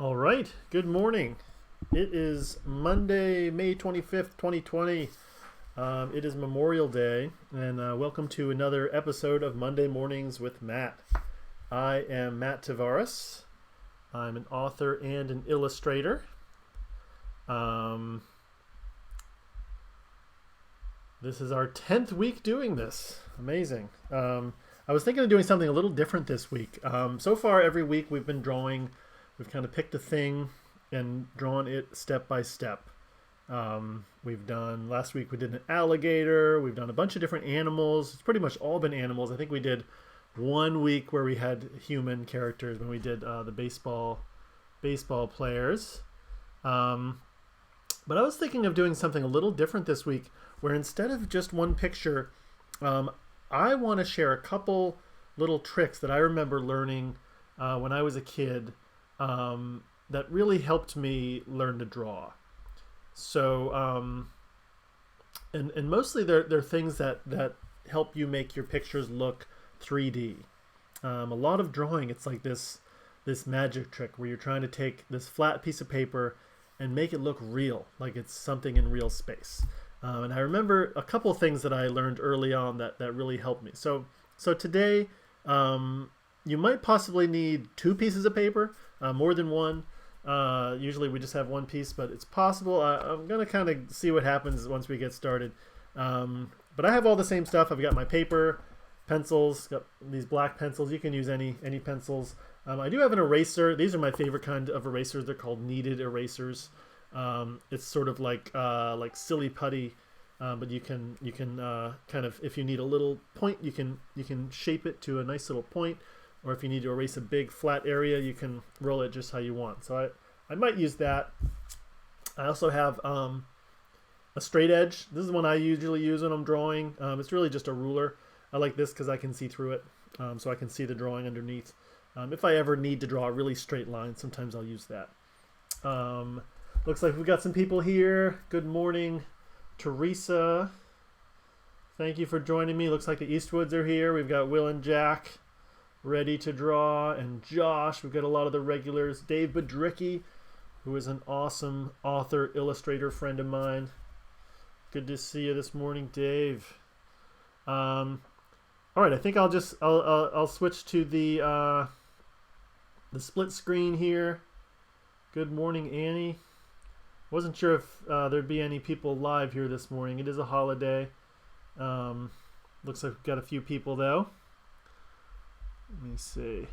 All right, good morning. It is Monday, May 25th, 2020. It is Memorial Day, and welcome to another episode of Monday Mornings with Matt. I am Matt Tavares. I'm an author and an illustrator. This is our 10th week doing this. Amazing. I was thinking of doing something a little different this week. So far, every week we've been drawing. We've kind of picked a thing and drawn it step by step. Last week we did an alligator. We've done a bunch of different animals. It's pretty much all been animals. I think we did one week where we had human characters when we did the baseball players. But I was thinking of doing something a little different this week where instead of just one picture, I want to share a couple little tricks that I remember learning when I was a kid that really helped me learn to draw. So, and mostly they're things that help you make your pictures look 3D. A lot of drawing, it's like this magic trick where you're trying to take this flat piece of paper and make it look real, like it's something in real space. And I remember a couple of things that I learned early on that really helped me. So today, you might possibly need two pieces of paper, more than one. Usually we just have one piece, but it's possible. I'm going to kind of see what happens once we get started. But I have all the same stuff. I've got my paper, pencils, got these black pencils. You can use any pencils. I do have an eraser. These are my favorite kind of erasers. They're called Kneaded Erasers. It's sort of like silly putty, but you can kind of, if you need a little point, you can shape it to a nice little point. Or if you need to erase a big flat area, you can roll it just how you want. So I might use that. I also have a straight edge. This is one I usually use when I'm drawing. It's really just a ruler. I like this because I can see through it, so I can see the drawing underneath. If I ever need to draw a really straight line, sometimes I'll use that. Looks like we've got some people here. Good morning, Teresa. Thank you for joining me. Looks like the Eastwoods are here. We've got Will and Jack ready to draw, and Josh. We've got a lot of the regulars. Dave Bedricki, who is an awesome author, illustrator friend of mine. Good to see you this morning, Dave. All right, I think I'll switch to the split screen here. Good morning, Annie. Wasn't sure if there'd be any people live here this morning. It is a holiday. Looks like we've got a few people though. Let me see.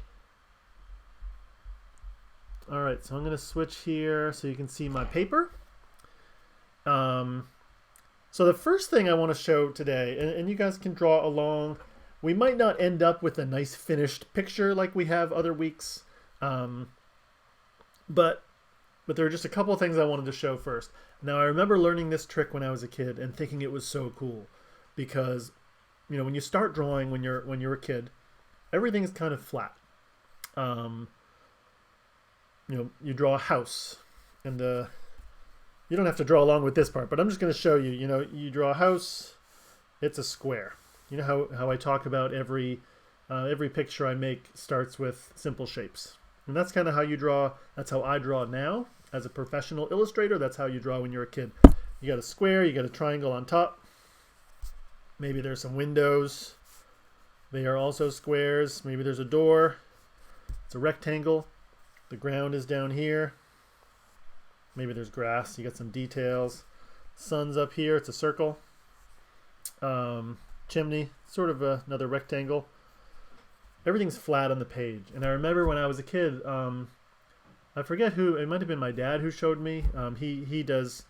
All right, so I'm going to switch here so you can see my paper. So the first thing I want to show today, and you guys can draw along. We might not end up with a nice finished picture like we have other weeks, but there are just a couple of things I wanted to show first. Now, I remember learning this trick when I was a kid and thinking it was so cool because, when you start drawing when you're a kid, everything's kind of flat. You draw a house, and you don't have to draw along with this part, but I'm just going to show you. You draw a house, it's a square. You know how I talk about every picture I make starts with simple shapes, and that's kind of how you draw. That's how I draw now as a professional illustrator. That's how you draw when you're a kid. You got a square, you got a triangle on top. Maybe there's some windows. They are also squares. Maybe there's a door. It's a rectangle. The ground is down here. Maybe there's grass. You got some details. Sun's up here. It's a circle. Chimney, sort of another rectangle. Everything's flat on the page. And I remember when I was a kid, I forget who, it might have been my dad who showed me. He does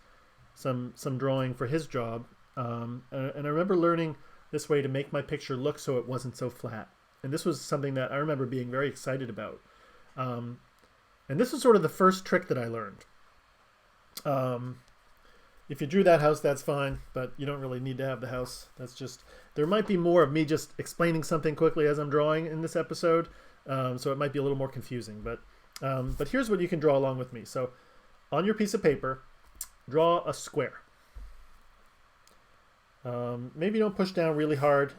some drawing for his job. And I remember learning this way to make my picture look so it wasn't so flat. And this was something that I remember being very excited about. And this was sort of the first trick that I learned. If you drew that house, that's fine, but you don't really need to have the house. That's just, there might be more of me just explaining something quickly as I'm drawing in this episode. So it might be a little more confusing, but here's what you can draw along with me. So on your piece of paper, draw a square. Maybe don't push down really hard.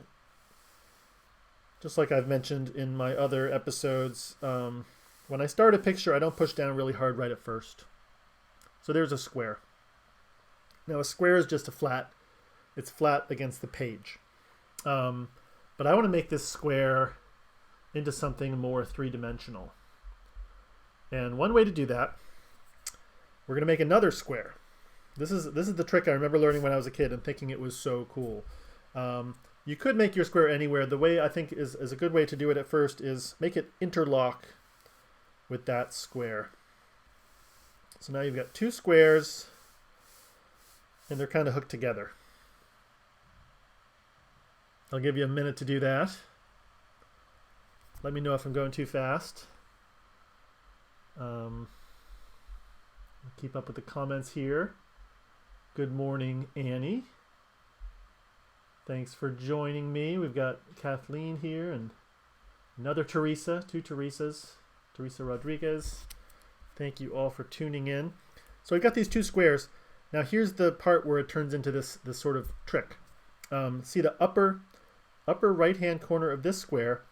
Just like I've mentioned in my other episodes, when I start a picture, I don't push down really hard right at first. So there's a square. Now a square is just it's flat against the page. But I want to make this square into something more three-dimensional. And one way to do that, we're going to make another square. This is the trick I remember learning when I was a kid and thinking it was so cool. You could make your square anywhere. The way I think is a good way to do it at first is make it interlock with that square. So now you've got two squares and they're kind of hooked together. I'll give you a minute to do that. Let me know if I'm going too fast. Keep up with the comments here. Good morning, Annie. Thanks for joining me. We've got Kathleen here and another Teresa, two Teresas, Teresa Rodriguez. Thank you all for tuning in. So we've got these two squares. Now here's the part where it turns into this sort of trick. See the upper right-hand corner of this square?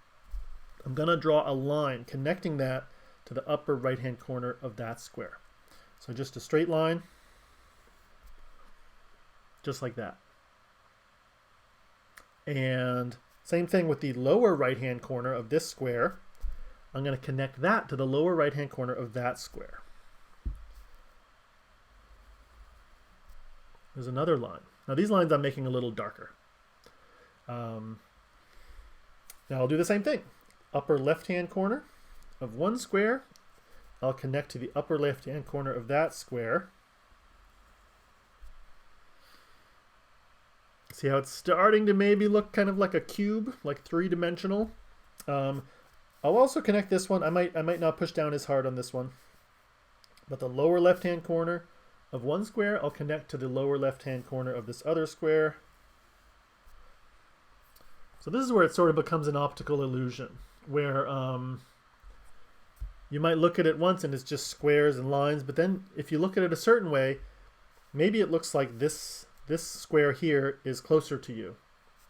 I'm going to draw a line connecting that to the upper right-hand corner of that square. So just a straight line, just like that. And same thing with the lower right-hand corner of this square. I'm going to connect that to the lower right-hand corner of that square. There's another line. Now these lines I'm making a little darker. Now I'll do the same thing. Upper left-hand corner of one square, I'll connect to the upper left-hand corner of that square. See how it's starting to maybe look kind of like a cube, like three-dimensional. I'll also connect this one. I might not push down as hard on this one. But the lower left-hand corner of one square, I'll connect to the lower left-hand corner of this other square. So this is where it sort of becomes an optical illusion, where you might look at it once and it's just squares and lines, but then if you look at it a certain way, maybe it looks like this square here is closer to you,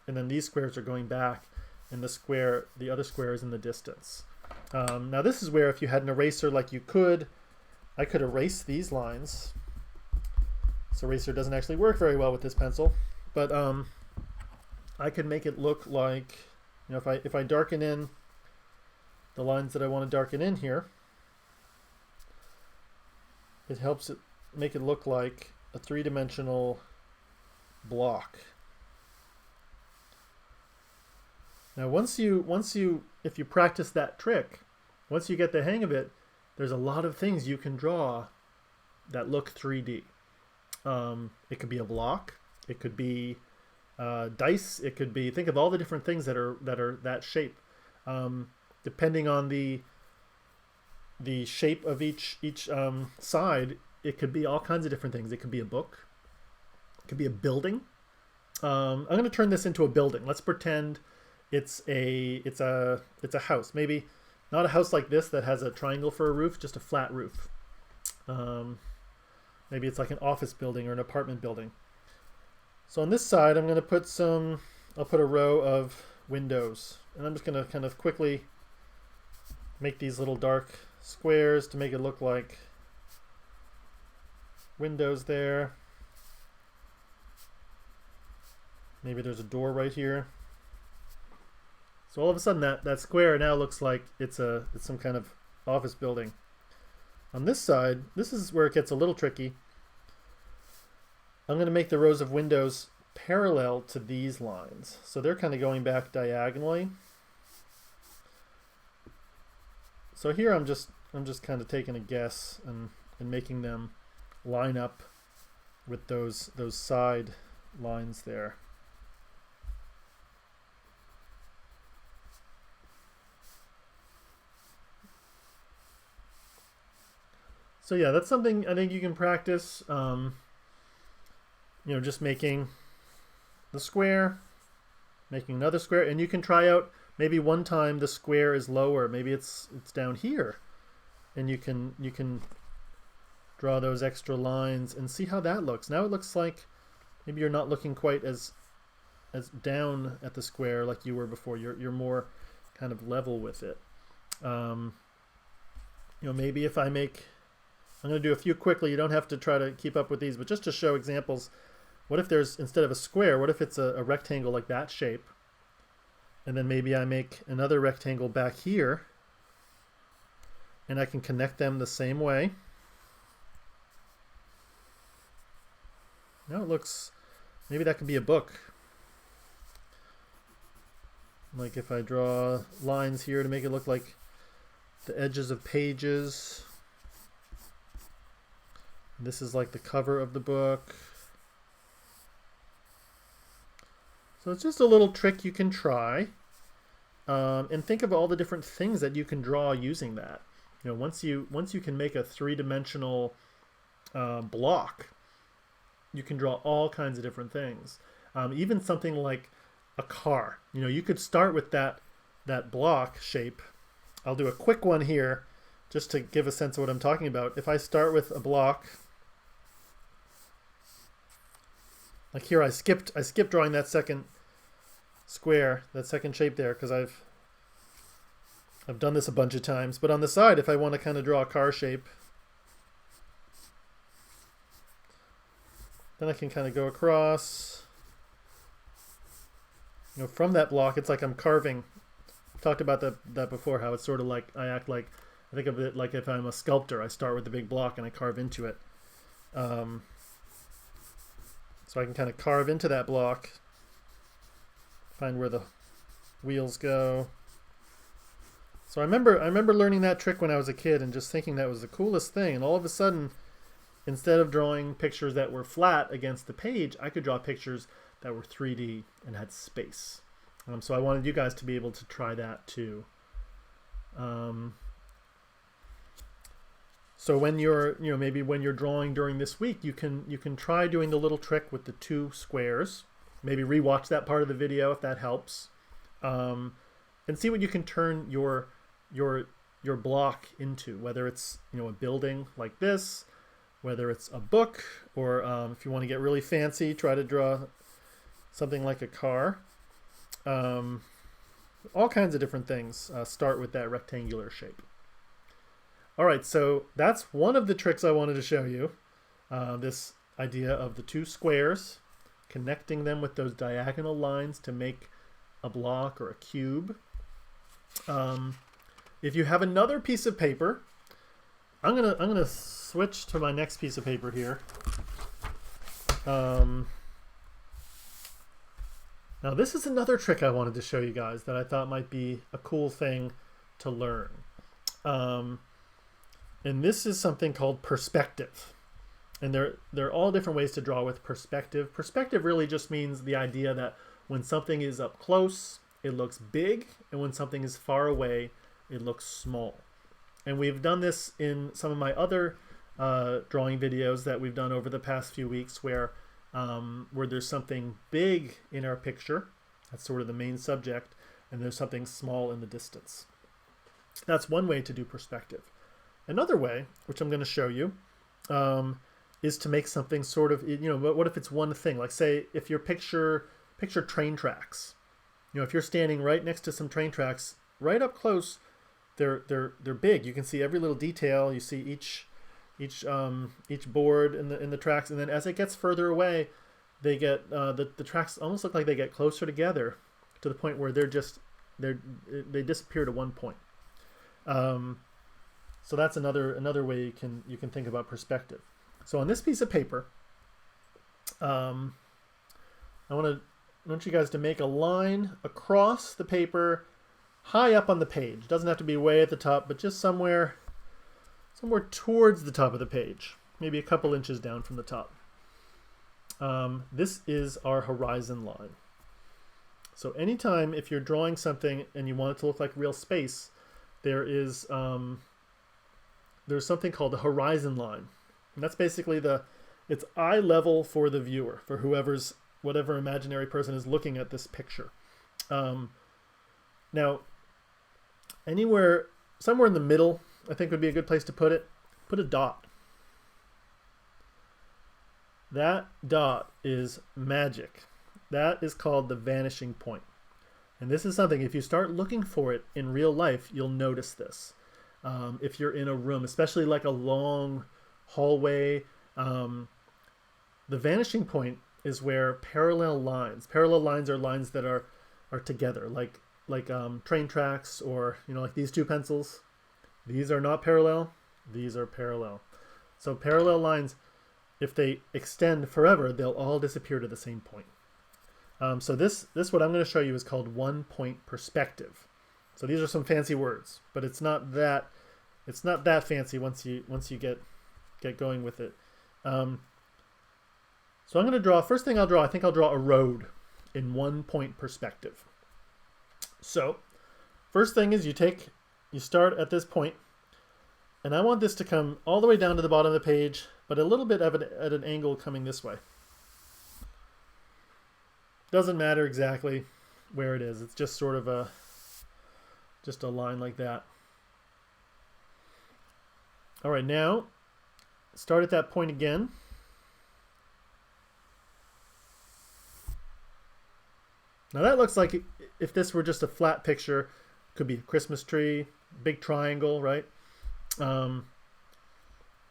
and then these squares are going back, and the other square is in the distance. Now this is where if you had an eraser like I could erase these lines. This eraser doesn't actually work very well with this pencil, but I could make it look like, if I darken in the lines that I want to darken in here, it helps it make it look like a three-dimensional block. Now if you practice that trick, once you get the hang of it, there's a lot of things you can draw that look 3D. It could be a block, it could be dice, it could be, think of all the different things that are that shape. Depending on the shape of each side, it could be all kinds of different things. It could be a book, it could be a building. I'm going to turn this into a building. Let's pretend it's a house. Maybe not a house like this that has a triangle for a roof, just a flat roof. Maybe it's like an office building or an apartment building. So on this side, I'm going to put I'll put a row of windows, and I'm just going to kind of quickly make these little dark squares to make it look like windows there. Maybe there's a door right here. So all of a sudden that square now looks like it's some kind of office building. On this side, this is where it gets a little tricky. I'm going to make the rows of windows parallel to these lines. So they're kind of going back diagonally. So here I'm just kind of taking a guess and making them line up with those side lines there. So yeah, that's something I think you can practice. Just making the square, making another square, and you can try out maybe one time the square is lower, maybe it's down here, and you can draw those extra lines and see how that looks. Now it looks like maybe you're not looking quite as down at the square like you were before. You're more kind of level with it. maybe if I make, I'm going to do a few quickly. You don't have to try to keep up with these, but just to show examples, what if there's, instead of a square, what if it's a rectangle like that shape? And then maybe I make another rectangle back here, and I can connect them the same way. Now it looks, maybe that could be a book. Like if I draw lines here to make it look like the edges of pages. This is like the cover of the book. So it's just a little trick you can try. And think of all the different things that you can draw using that. Once you can make a three-dimensional block, you can draw all kinds of different things. Even something like a car. You could start with that block shape. I'll do a quick one here just to give a sense of what I'm talking about. If I start with a block, like here I skipped drawing that second square, that second shape there, because I've done this a bunch of times. But on the side, if I want to kind of draw a car shape, then I can kind of go across. From that block, it's like I'm carving. I've talked about that before, how it's sort of like I think of it like if I'm a sculptor. I start with the big block and I carve into it. So I can kind of carve into that block, find where the wheels go. So I remember learning that trick when I was a kid and just thinking that was the coolest thing. And all of a sudden, instead of drawing pictures that were flat against the page, I could draw pictures that were 3D and had space. So I wanted you guys to be able to try that too. So when you're, maybe when you're drawing during this week, you can try doing the little trick with the two squares. Maybe rewatch that part of the video if that helps, and see what you can turn your block into. Whether it's a building like this, whether it's a book, or if you want to get really fancy, try to draw something like a car. All kinds of different things start with that rectangular shape. All right, so that's one of the tricks I wanted to show you. This idea of the two squares, connecting them with those diagonal lines to make a block or a cube. If you have another piece of paper, I'm gonna switch to my next piece of paper here. Now this is another trick I wanted to show you guys that I thought might be a cool thing to learn. And this is something called perspective. And there are all different ways to draw with perspective. Perspective really just means the idea that when something is up close, it looks big, and when something is far away, it looks small. And we've done this in some of my other drawing videos that we've done over the past few weeks where there's something big in our picture, that's sort of the main subject, and there's something small in the distance. That's one way to do perspective. Another way, which I'm going to show you, is to make something sort of, what if it's one thing? Like say, if your picture train tracks. If you're standing right next to some train tracks, right up close, they're big. You can see every little detail. You see each board in the tracks, and then as it gets further away, they get the tracks almost look like they get closer together to the point where they disappear to one point. So that's another way you can think about perspective. So on this piece of paper, I want you guys to make a line across the paper, high up on the page. It doesn't have to be way at the top, but just somewhere towards the top of the page, maybe a couple inches down from the top. This is our horizon line. So anytime if you're drawing something and you want it to look like real space, there's something called the horizon line. And that's basically it's eye level for the viewer, for whatever imaginary person is looking at this picture. Now, somewhere in the middle, I think would be a good place to put it. Put a dot. That dot is magic. That is called the vanishing point. And this is something, if you start looking for it in real life, you'll notice this. if you're in a room, especially like a long hallway. The vanishing point is where parallel lines are lines that are together, like train tracks, or like these two pencils. These are not parallel. These are parallel. So parallel lines, if they extend forever, they'll all disappear to the same point. So this what I'm going to show you is called one-point perspective. So these are some fancy words, but it's not that fancy once you get going with it. So I'm going to draw. First thing I'll draw, I think I'll draw a road in one-point perspective. So first thing is you start at this point, and I want this to come all the way down to the bottom of the page, but a little bit at an angle coming this way. Doesn't matter exactly where it is. It's just sort of a line like that. All right, now start at that point again. Now that looks like, if this were just a flat picture, could be a Christmas tree, big triangle, right? But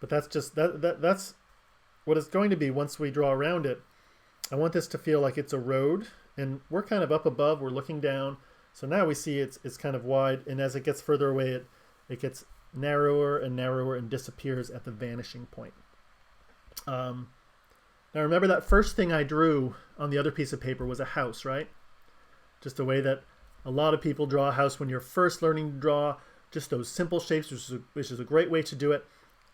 that's just that's what it's going to be once we draw around it. I want this to feel like it's a road, and we're kind of up above, we're looking down. So now we see it's kind of wide, and as it gets further away, it gets narrower and narrower and disappears at the vanishing point. Now remember, that first thing I drew on the other piece of paper was a house, right? Just the way that a lot of people draw a house when you're first learning to draw, just those simple shapes, which is a great way to do it.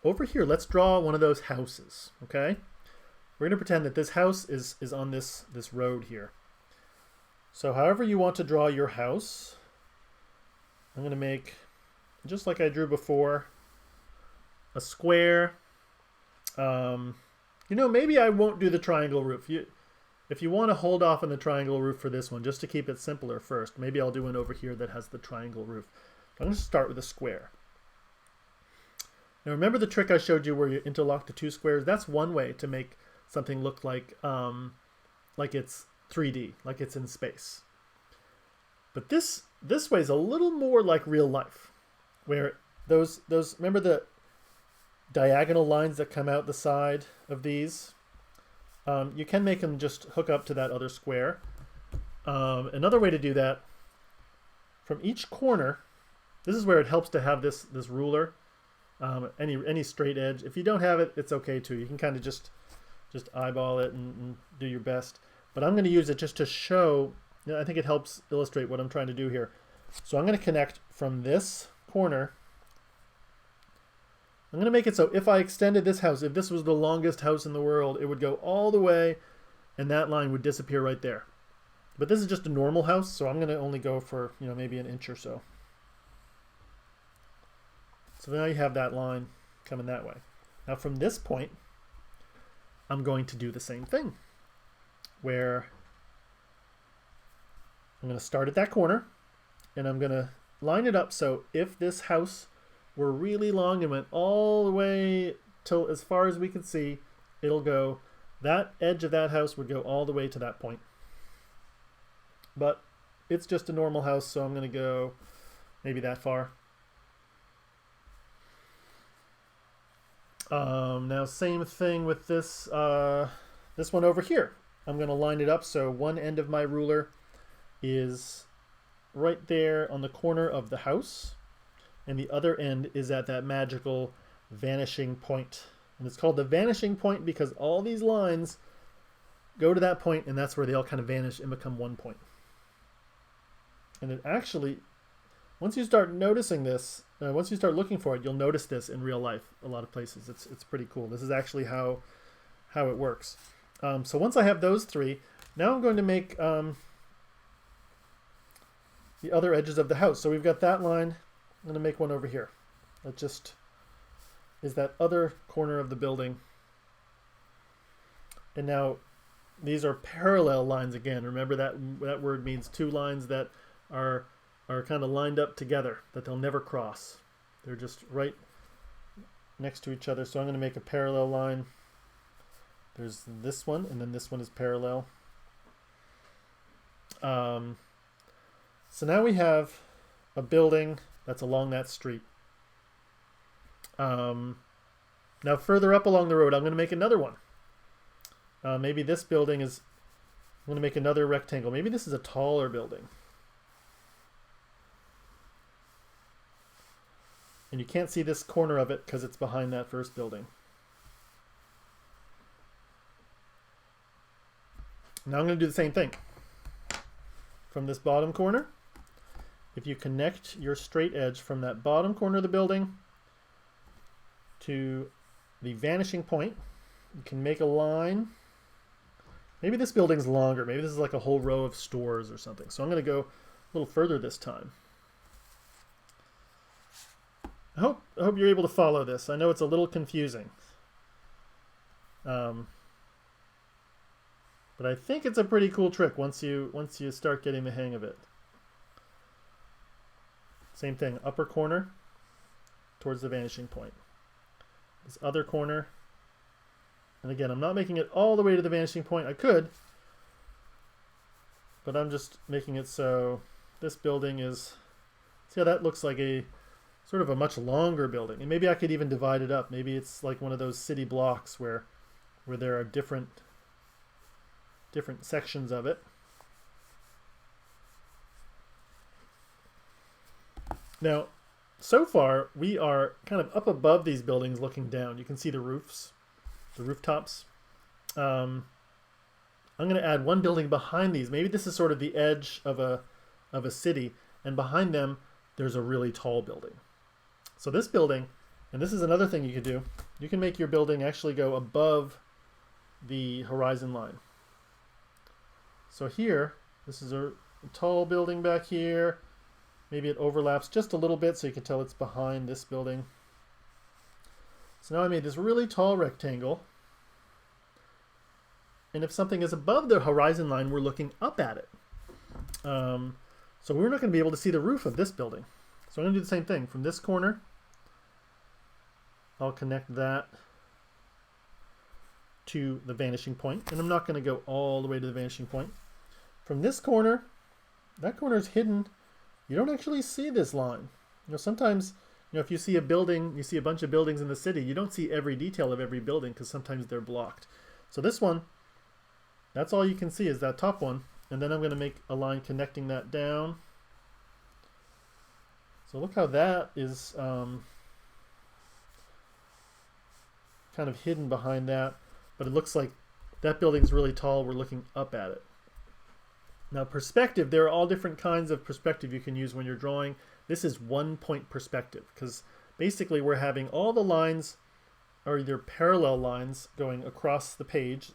Over here, let's draw one of those houses, okay? We're going to pretend that this house is on this road here. So however you want to draw your house, I'm going to make, just like I drew before, a square. Maybe I won't do the triangle roof. If you want to hold off on the triangle roof for this one, just to keep it simpler first, maybe I'll do one over here that has the triangle roof. I'm going to start with a square. Now remember the trick I showed you where you interlock the two squares? That's one way to make something look like it's 3D, like it's in space. But this way is a little more like real life, where those remember the diagonal lines that come out the side of these? You can make them just hook up to that other square. Another way to do that, from each corner, this is where it helps to have this ruler, any straight edge. If you don't have it, it's okay too. You can kind of just eyeball it and do your best. But I'm going to use it just to show, I think it helps illustrate what I'm trying to do here. So I'm going to connect from this corner. I'm going to make it so if I extended this house, if this was the longest house in the world, it would go all the way, and that line would disappear right there. But this is just a normal house, so I'm going to only go for, maybe an inch or so. So now you have that line coming that way. Now from this point, I'm going to do the same thing, where I'm going to start at that corner, and I'm going to line it up so if this house were really long and went all the way till as far as we can see, it'll go, that edge of that house would go all the way to that point. But it's just a normal house, so I'm going to go maybe that far. Now same thing with this one over here. I'm going to line it up so one end of my ruler is right there on the corner of the house, and the other end is at that magical vanishing point. And it's called the vanishing point because all these lines go to that point, and that's where they all kind of vanish and become one point. And it actually, once you start noticing this, once you start looking for it, you'll notice this in real life a lot of places. It's pretty cool. This is actually how it works. So once I have those three, now I'm going to make the other edges of the house. So we've got that line. I'm going to make one over here. That just is that other corner of the building. And now these are parallel lines again. Remember that word means two lines that are kind of lined up together, that they'll never cross. They're just right next to each other. So I'm going to make a parallel line. There's this one, and then this one is parallel. So now we have a building that's along that street. Now further up along the road, I'm going to make another one. Maybe this building is... I'm going to make another rectangle. Maybe this is a taller building. And you can't see this corner of it because it's behind that first building. Now I'm going to do the same thing. From this bottom corner, if you connect your straight edge from that bottom corner of the building to the vanishing point, you can make a line. Maybe this building's longer. Maybe this is like a whole row of stores or something. So I'm going to go a little further this time. I hope you're able to follow this. I know it's a little confusing. But I think it's a pretty cool trick once you start getting the hang of it. Same thing, upper corner towards the vanishing point. This other corner. And again, I'm not making it all the way to the vanishing point. I could, but I'm just making it so this building is... See how that looks like a sort of a much longer building. And maybe I could even divide it up. Maybe it's like one of those city blocks where there are different sections of it. Now, so far, we are kind of up above these buildings looking down. You can see the roofs, the rooftops. I'm going to add one building behind these. Maybe this is sort of the edge of a city, and behind them, there's a really tall building. So this building, and this is another thing you could do, you can make your building actually go above the horizon line. So here, this is a tall building back here. Maybe it overlaps just a little bit so you can tell it's behind this building. So now I made this really tall rectangle. And if something is above the horizon line, we're looking up at it. So we're not going to be able to see the roof of this building. So I'm going to do the same thing. From this corner, I'll connect that to the vanishing point. And I'm not going to go all the way to the vanishing point. From this corner, that corner is hidden. You don't actually see this line. Sometimes, if you see a building, you see a bunch of buildings in the city, you don't see every detail of every building because sometimes they're blocked. So this one, that's all you can see is that top one. And then I'm going to make a line connecting that down. So look how that is kind of hidden behind that. But it looks like that building's really tall. We're looking up at it. Now perspective, there are all different kinds of perspective you can use when you're drawing. This is 1-point perspective because basically we're having all the lines are either parallel lines going across the page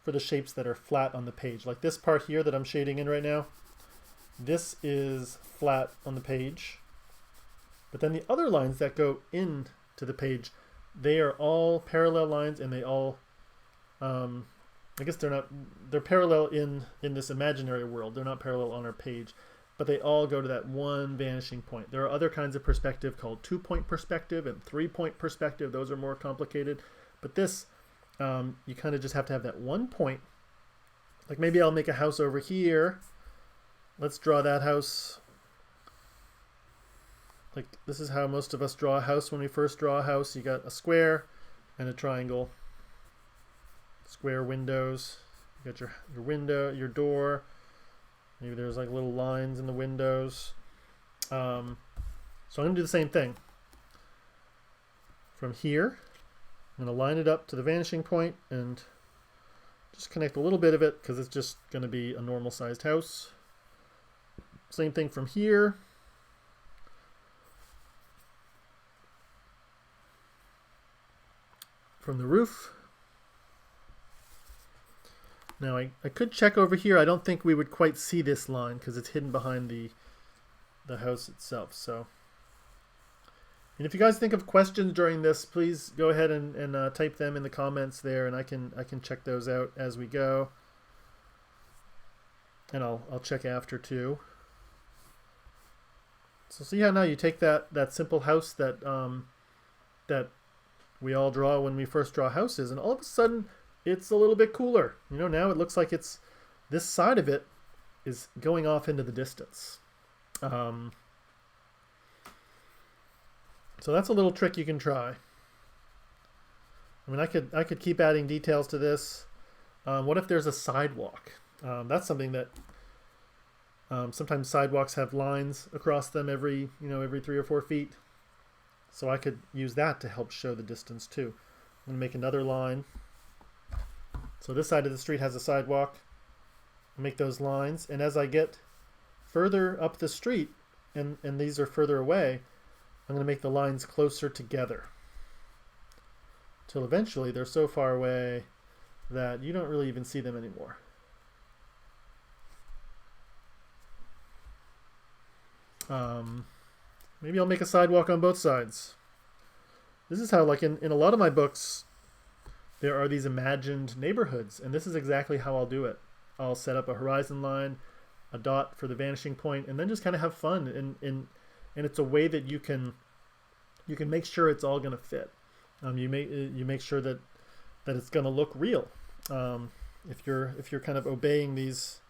for the shapes that are flat on the page. Like this part here that I'm shading in right now, this is flat on the page. But then the other lines that go into the page, they are all parallel lines and they all... I guess they're parallel in this imaginary world. They're not parallel on our page, but they all go to that one vanishing point. There are other kinds of perspective called 2-point perspective and 3-point perspective. Those are more complicated. But this, you kind of just have to have that 1 point. Like maybe I'll make a house over here. Let's draw that house. Like this is how most of us draw a house when we first draw a house. You got a square and a triangle. Square windows. You got your window, your door. Maybe there's like little lines in the windows. So I'm going to do the same thing. From here, I'm going to line it up to the vanishing point and just connect a little bit of it because it's just going to be a normal sized house. Same thing from here. From the roof. Now I could check over here. I don't think we would quite see this line because it's hidden behind the house itself. So, and if you guys think of questions during this, please go ahead and type them in the comments there, and I can check those out as we go. And I'll check after too. So see how now you take that simple house that that we all draw when we first draw houses, and all of a sudden it's a little bit cooler. Now it looks like it's this side of it is going off into the distance. So So that's a little trick you can try. I mean, I could keep adding details to this. What if there's a sidewalk? That's something that sometimes sidewalks have lines across them every 3 or 4 feet. So I could use that to help show the distance too. I'm going to make another line. So this side of the street has a sidewalk. Make those lines, and as I get further up the street, and these are further away, I'm going to make the lines closer together till eventually they're so far away that you don't really even see them anymore. Maybe I'll make a sidewalk on both sides. This is how, like in a lot of my books, there are these imagined neighborhoods, and this is exactly how I'll do it. I'll set up a horizon line, a dot for the vanishing point, and then just kind of have fun. And it's a way that you can make sure it's all going to fit. You make sure that it's going to look real. If you're kind of obeying these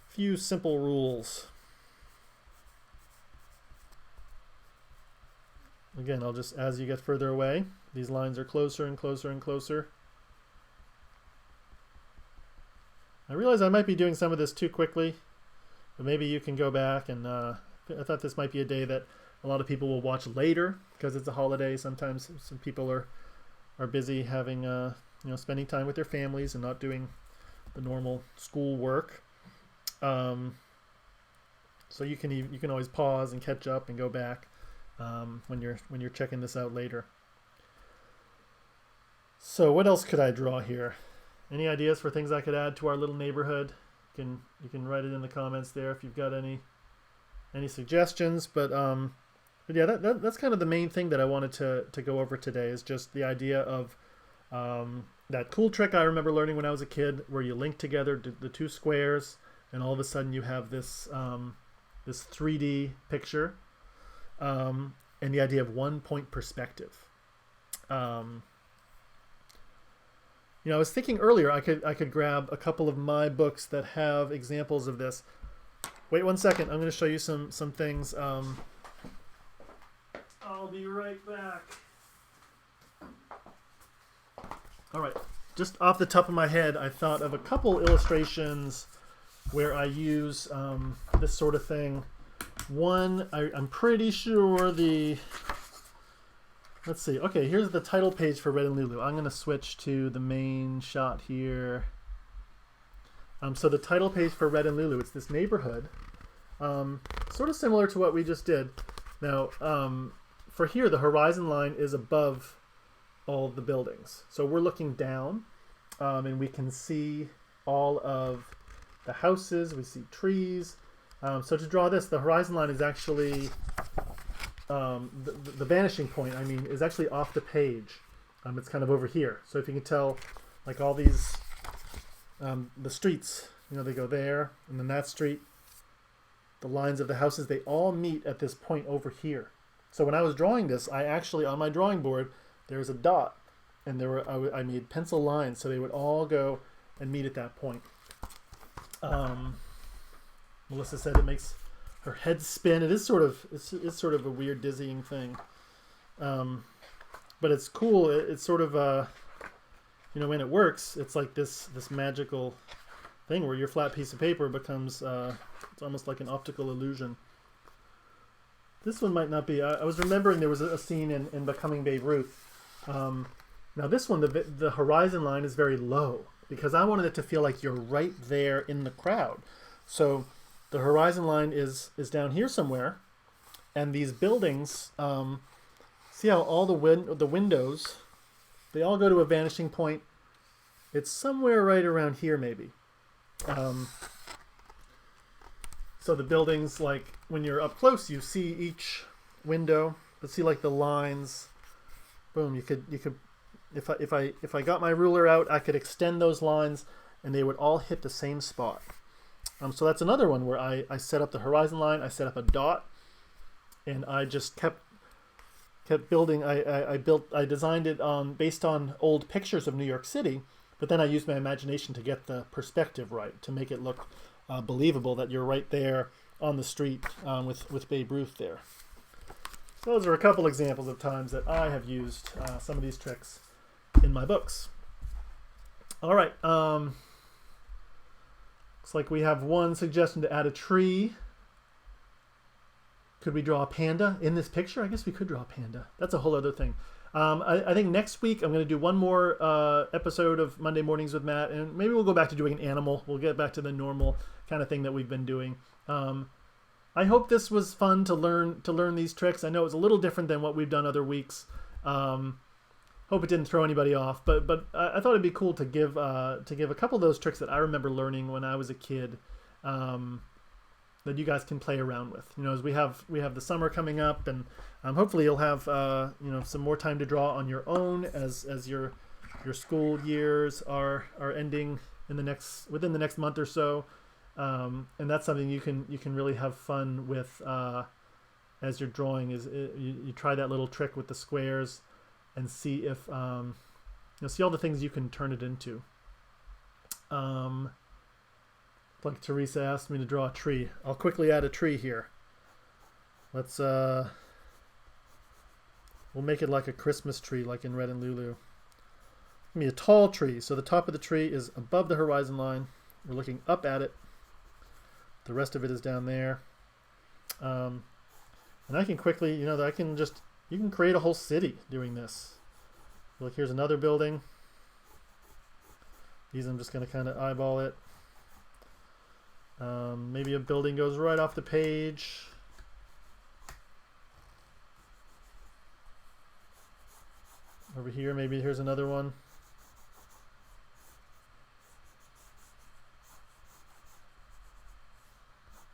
few simple rules. Again, I'll just, as you get further away, these lines are closer and closer and closer. I realize I might be doing some of this too quickly, but maybe you can go back and I thought this might be a day that a lot of people will watch later because it's a holiday. Sometimes some people are busy having spending time with their families and not doing the normal school work. So you can always pause and catch up and go back when you're checking this out later. So what else could I draw here? Any ideas for things I could add to our little neighborhood? You can write it in the comments there if you've got any suggestions. But yeah, that's kind of the main thing that I wanted to go over today, is just the idea of that cool trick I remember learning when I was a kid, where you link together the two squares, and all of a sudden you have this 3D picture, and the idea of 1-point perspective. I was thinking earlier I could grab a couple of my books that have examples of this. Wait 1 second. I'm going to show you some things. I'll be right back. All right. Just off the top of my head, I thought of a couple illustrations where I use this sort of thing. One, I'm pretty sure let's see. Okay, here's the title page for Red and Lulu. I'm going to switch to the main shot here. So the title page for Red and Lulu, it's this neighborhood. Sort of similar to what we just did. Now, for here, the horizon line is above all of the buildings. So we're looking down, and we can see all of the houses. We see trees. So to draw this, the horizon line is actually... the vanishing point, is actually off the page. It's kind of over here. So if you can tell, like all these, the streets, they go there, and then that street, the lines of the houses, they all meet at this point over here. So when I was drawing this, I actually, on my drawing board, there's a dot, and I made pencil lines, so they would all go and meet at that point. Melissa said it makes her head spin. It's sort of a weird, dizzying thing, but it's cool. It's sort of when it works, it's like this magical thing where your flat piece of paper becomes it's almost like an optical illusion. This one might not be. I was remembering there was a scene in Becoming Babe Ruth. Now this one, the horizon line is very low because I wanted it to feel like you're right there in the crowd. So the horizon line is down here somewhere, and these buildings, see how all the windows, they all go to a vanishing point. It's somewhere right around here maybe. So the buildings, like when you're up close, you see each window. Let's see, like the lines. Boom! You could if I got my ruler out, I could extend those lines, and they would all hit the same spot. So that's another one where I set up the horizon line, I set up a dot, and I just kept building. I designed it based on old pictures of New York City, but then I used my imagination to get the perspective right, to make it look believable that you're right there on the street with Babe Ruth there. those are a couple examples of times that I have used some of these tricks in my books. All right. Looks like we have one suggestion to add a tree. Could we draw a panda in this picture? I guess we could draw a panda. That's a whole other thing. I think next week I'm going to do one more episode of Monday Mornings with Matt, and maybe we'll go back to doing an animal. We'll get back to the normal kind of thing that we've been doing. I hope this was fun to learn these tricks. I know it's a little different than what we've done other weeks. Hope it didn't throw anybody off, but I thought it'd be cool to give a couple of those tricks that I remember learning when I was a kid, that you guys can play around with. You know, as we have the summer coming up, and hopefully you'll have some more time to draw on your own as your school years are ending within the next month or so, and that's something you can really have fun with as you're drawing. You try that little trick with the squares and see if see all the things you can turn it into. Like Teresa asked me to draw a tree. I'll quickly add a tree here. Let's we'll make it like a Christmas tree, like in Red and Lulu. It's gonna be a tall tree, so the top of the tree is above the horizon line. We're looking up at it. The rest of it is down there. And I can quickly, you can create a whole city doing this. Look, here's another building. These I'm just gonna kind of eyeball it. Maybe a building goes right off the page. Over here, maybe here's another one.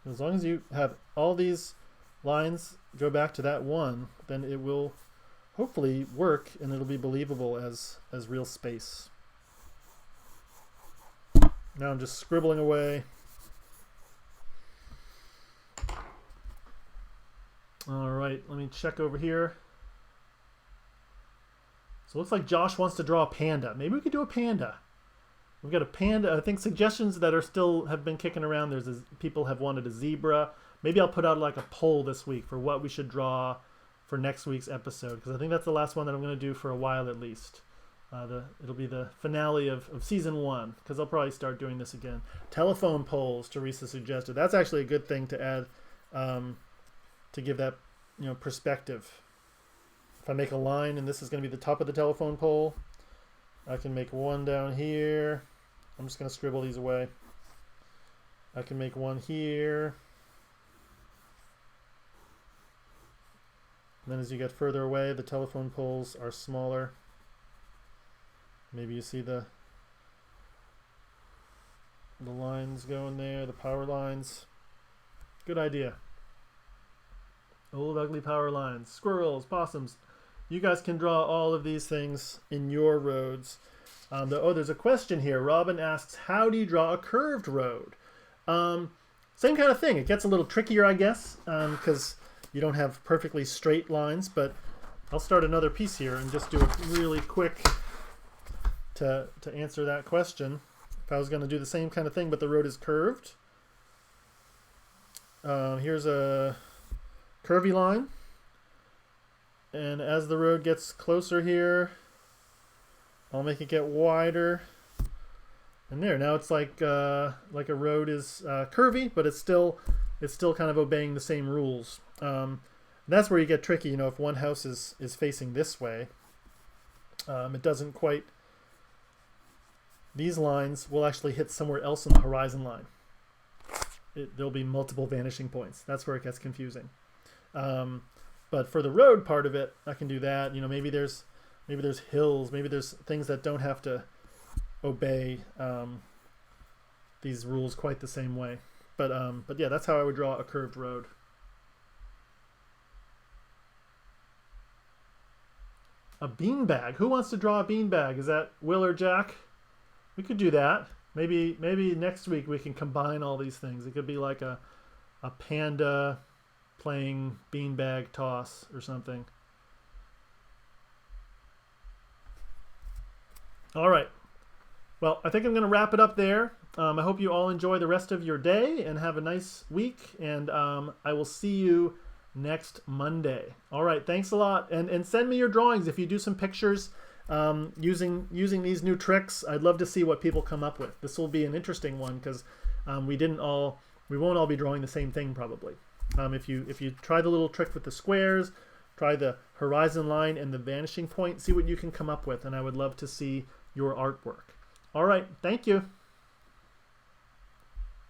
As long as you have all these lines go back to that one, then it will hopefully work and it'll be believable as real space. Now I'm just scribbling away. All right, let me check over here. So it looks like Josh wants to draw a panda. Maybe we could do a panda. We've got a panda. I think suggestions that have been kicking around. People have wanted a zebra. Maybe I'll put out like a poll this week for what we should draw for next week's episode, because I think that's the last one that I'm going to do for a while at least. It'll be the finale of season 1, because I'll probably start doing this again. Telephone polls, Teresa suggested. That's actually a good thing to add. To give that perspective. If I make a line and this is going to be the top of the telephone pole, I can make one down here. I'm just going to scribble these away. I can make one here. And then as you get further away, the telephone poles are smaller. Maybe you see the lines going there, the power lines. Good idea. Old ugly power lines, squirrels, possums. You guys can draw all of these things in your roads. There's a question here. Robin asks, how do you draw a curved road? Same kind of thing. It gets a little trickier, I guess, because you don't have perfectly straight lines, but I'll start another piece here and just do it really quick to answer that question. If I was going to do the same kind of thing, but the road is curved. Here's a curvy line, and as the road gets closer here, I'll make it get wider, and there, now it's like a road is curvy, but it's still kind of obeying the same rules. That's where you get tricky. If one house is facing this way, it doesn't quite. These lines will actually hit somewhere else on the horizon line. There'll be multiple vanishing points. That's where it gets confusing. But for the road part of it, I can do that. Maybe there's hills, maybe there's things that don't have to obey these rules quite the same way. But yeah, that's how I would draw a curved road. A beanbag. Who wants to draw a beanbag? Is that Will or Jack? We could do that. Maybe next week we can combine all these things. It could be like a panda playing beanbag toss or something. All right. Well, I think I'm going to wrap it up there. I hope you all enjoy the rest of your day and have a nice week. And I will see you next Monday. All right, thanks a lot. And send me your drawings if you do some pictures using these new tricks. I'd love to see what people come up with. This will be an interesting one because we won't all be drawing the same thing probably. If you try the little trick with the squares, try the horizon line and the vanishing point, see what you can come up with, and I would love to see your artwork. All right, thank you.